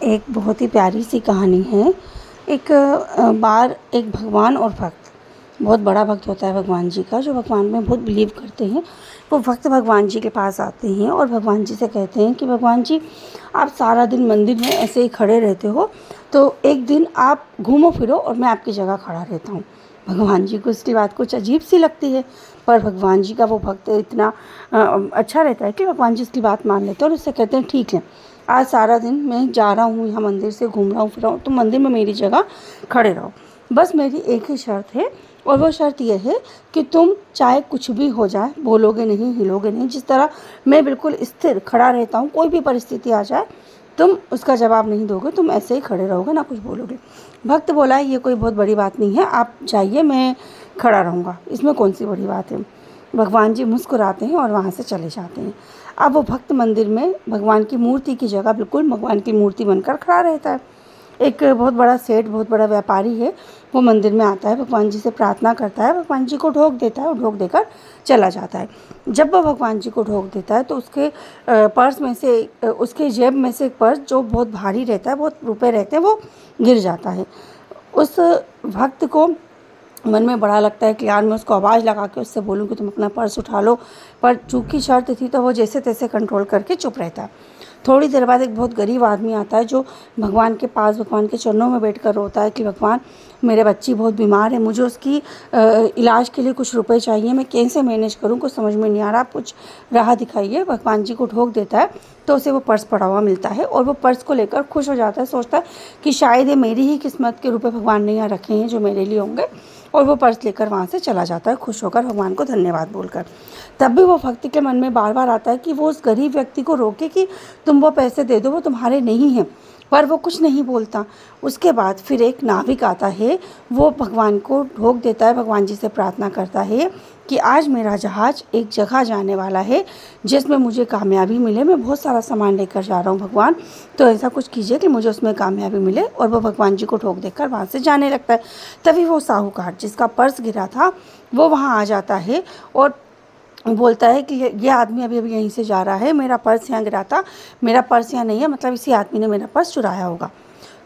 एक बहुत ही प्यारी सी कहानी है। एक बार एक भगवान और भक्त, बहुत बड़ा भक्त होता है भगवान जी का, जो भगवान में बहुत बिलीव करते हैं। वो भक्त भगवान जी के पास आते हैं और भगवान जी से कहते हैं कि भगवान जी, आप सारा दिन मंदिर में ऐसे ही खड़े रहते हो, तो एक दिन आप घूमो फिरो और मैं आपकी जगह खड़ा रहता हूँ। भगवान जी को इसकी बात कुछ अजीब सी लगती है, पर भगवान जी का वो भक्त इतना अच्छा रहता है कि भगवान जी इसकी बात मान लेते हैं और उससे कहते हैं, ठीक है, आज सारा दिन मैं जा रहा हूँ, यहाँ मंदिर से घूम रहा हूँ फिर रहा हूँ, तो मंदिर में मेरी जगह खड़े रहो। बस मेरी एक ही शर्त है, और वो शर्त यह है कि तुम चाहे कुछ भी हो जाए, बोलोगे नहीं, हिलोगे नहीं। जिस तरह मैं बिल्कुल स्थिर खड़ा रहता हूँ, कोई भी परिस्थिति आ जाए तुम उसका जवाब नहीं दोगे, तुम ऐसे ही खड़े रहोगे, ना कुछ बोलोगे। भक्त बोला, ये कोई बहुत बड़ी बात नहीं है, आप जाइए, मैं खड़ा रहूँगा, इसमें कौन सी बड़ी बात है। भगवान जी मुस्कुराते हैं और वहाँ से चले जाते हैं। अब वो भक्त मंदिर में भगवान की मूर्ति की जगह बिल्कुल भगवान की मूर्ति बनकर खड़ा रहता है। एक बहुत बड़ा सेठ, बहुत बड़ा व्यापारी है, वो मंदिर में आता है, भगवान जी से प्रार्थना करता है, भगवान जी को ढोक देता है और ढोक देकर चला जाता है। जब वह भगवान जी को ढोक देता है तो उसके पर्स में से, उसके जेब में से एक पर्स जो बहुत भारी रहता है, बहुत रुपए रहते हैं, वो गिर जाता है। उस भक्त को मन में बड़ा लगता है कि यार मैं उसको आवाज़ लगा के उससे बोलूँ कि तुम अपना पर्स उठा लो, पर चूँकि शर्त थी तो वो जैसे तैसे कंट्रोल करके चुप रहता है। थोड़ी देर बाद एक बहुत गरीब आदमी आता है, जो भगवान के पास, भगवान के चरणों में बैठकर रोता है कि भगवान, मेरे बच्ची बहुत बीमार है, मुझे उसकी इलाज के लिए कुछ रुपए चाहिए, मैं कैसे मैनेज करूँ, कुछ समझ में नहीं आ रहा, आप कुछ राह दिखाइए। भगवान जी को ढोक देता है तो उसे वो पर्स पड़ा हुआ मिलता है और वो पर्स को लेकर खुश हो जाता है, सोचता है कि शायद ये मेरी ही किस्मत के रुपए भगवान ने यहाँ रखे हैं जो मेरे लिए होंगे, और वो पर्स लेकर वहाँ से चला जाता है, खुश होकर भगवान को धन्यवाद बोलकर। तब भी वो भक्त के मन में बार बार आता है कि वो उस गरीब व्यक्ति को रोके कि तुम वो पैसे दे दो, वो तुम्हारे नहीं हैं, पर वो कुछ नहीं बोलता। उसके बाद फिर एक नाविक आता है, वो भगवान को ढोक देता है, भगवान जी से प्रार्थना करता है कि आज मेरा जहाज़ एक जगह जाने वाला है जिसमें मुझे कामयाबी मिले, मैं बहुत सारा सामान लेकर जा रहा हूँ भगवान, तो ऐसा कुछ कीजिए कि मुझे उसमें कामयाबी मिले। और वो भगवान जी को ठोक देकर वहाँ से जाने लगता है। तभी वो साहूकार जिसका पर्स गिरा था वो वहाँ आ जाता है और बोलता है कि ये आदमी अभी अभी यहीं से जा रहा है, मेरा पर्स यहाँ गिरा था, मेरा पर्स यहाँ नहीं है, मतलब इसी आदमी ने मेरा पर्स चुराया होगा।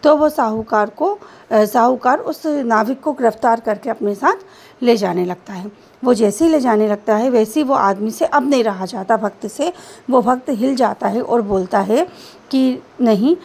तो वो साहूकार उस नाविक को गिरफ्तार करके अपने साथ ले जाने लगता है। वो जैसे ही ले जाने लगता है वैसे ही वो आदमी से अब नहीं रहा जाता, भक्त से। वो भक्त हिल जाता है और बोलता है कि नहीं,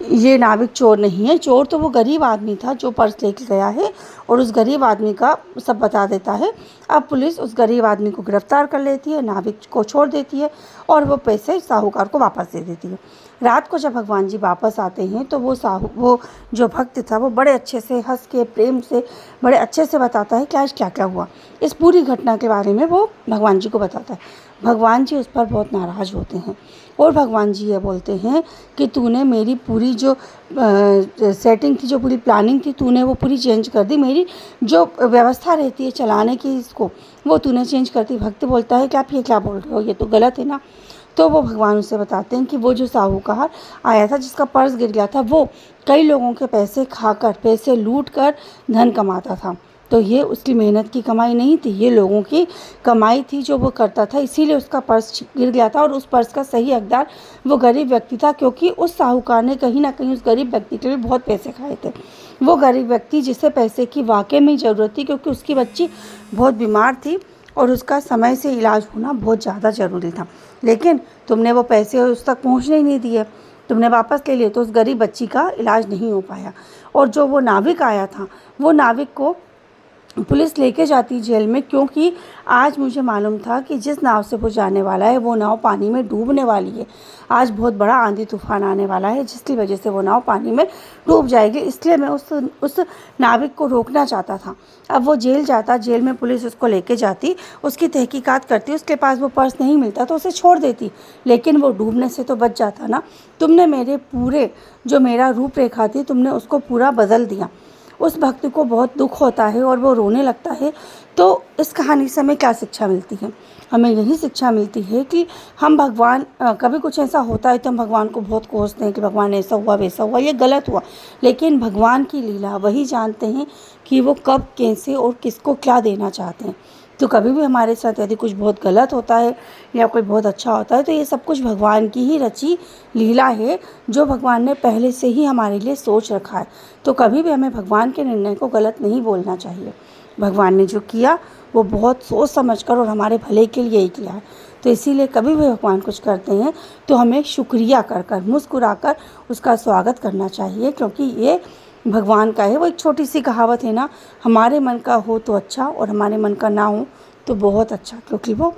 ये नाविक चोर नहीं है, चोर तो वो गरीब आदमी था जो पर्स लेके गया है, और उस गरीब आदमी का सब बता देता है। अब पुलिस उस गरीब आदमी को गिरफ्तार कर लेती है, नाविक को छोड़ देती है और वो पैसे साहूकार को वापस दे देती है। रात को जब भगवान जी वापस आते हैं तो वो जो भक्त था वो बड़े अच्छे से हंस के, प्रेम से, बड़े अच्छे से बताता है कि आज क्या क्या हुआ। इस पूरी घटना के बारे में वो भगवान जी को बताता है। भगवान जी उस पर बहुत नाराज़ होते हैं और भगवान जी ये बोलते हैं कि तूने मेरी पूरी जो सेटिंग थी, जो पूरी प्लानिंग थी, तूने वो पूरी चेंज कर दी। मेरी जो व्यवस्था रहती है चलाने की इसको, वो तूने चेंज कर दी। भक्त बोलता है कि आप ये क्या बोल रहे हो, ये तो गलत है ना। तो वो भगवान उसे बताते हैं कि वो जो साहूकार आया था जिसका पर्स गिर गया था, वो कई लोगों के पैसे खाकर, पैसे लूट कर धन कमाता था। तो ये उसकी मेहनत की कमाई नहीं थी, ये लोगों की कमाई थी जो वो करता था, इसीलिए उसका पर्स गिर गया था। और उस पर्स का सही हकदार वो गरीब व्यक्ति था, क्योंकि उस साहूकार ने कहीं ना कहीं उस गरीब व्यक्ति के लिए बहुत पैसे खाए थे। वो गरीब व्यक्ति जिसे पैसे की वाकई में ज़रूरत थी, क्योंकि उसकी बच्ची बहुत बीमार थी और उसका समय से इलाज होना बहुत ज़्यादा ज़रूरी था, लेकिन तुमने वो पैसे उस तक पहुँचने ही नहीं दिए, तुमने वापस ले लिए, तो उस गरीब बच्ची का इलाज नहीं हो पाया। और जो वो नाविक आया था, वो नाविक को पुलिस लेके जाती जेल में, क्योंकि आज मुझे मालूम था कि जिस नाव से वो जाने वाला है वो नाव पानी में डूबने वाली है। आज बहुत बड़ा आंधी तूफान आने वाला है जिसकी वजह से वो नाव पानी में डूब जाएगी, इसलिए मैं उस नाविक को रोकना चाहता था। अब वो जेल जाता, जेल में पुलिस उसको लेके जाती, उसकी तहकीकात करती, उसके पास वो पर्स नहीं मिलता तो उसे छोड़ देती, लेकिन वो डूबने से तो बच जाता ना। तुमने मेरे पूरे जो मेरा रूपरेखा थी, तुमने उसको पूरा बदल दिया। उस भक्त को बहुत दुख होता है और वो रोने लगता है। तो इस कहानी से हमें क्या शिक्षा मिलती है? हमें यही शिक्षा मिलती है कि हम भगवान, कभी कुछ ऐसा होता है तो हम भगवान को बहुत कोसते हैं कि भगवान ऐसा हुआ, वैसा हुआ, ये गलत हुआ, लेकिन भगवान की लीला वही जानते हैं कि वो कब, कैसे और किसको क्या देना चाहते हैं। तो कभी भी हमारे साथ यदि कुछ बहुत गलत होता है या कोई बहुत अच्छा होता है तो ये सब कुछ भगवान की ही रची लीला है, जो भगवान ने पहले से ही हमारे लिए सोच रखा है। तो कभी भी हमें भगवान के निर्णय को गलत नहीं बोलना चाहिए। भगवान ने जो किया वो बहुत सोच समझ कर और हमारे भले के लिए ही किया है। तो इसीलिए कभी भी भगवान कुछ करते हैं तो हमें शुक्रिया कर कर, मुस्कुरा कर उसका स्वागत करना चाहिए, क्योंकि ये भगवान का है। वो एक छोटी सी कहावत है ना, हमारे मन का हो तो अच्छा और हमारे मन का ना हो तो बहुत अच्छा, क्योंकि वो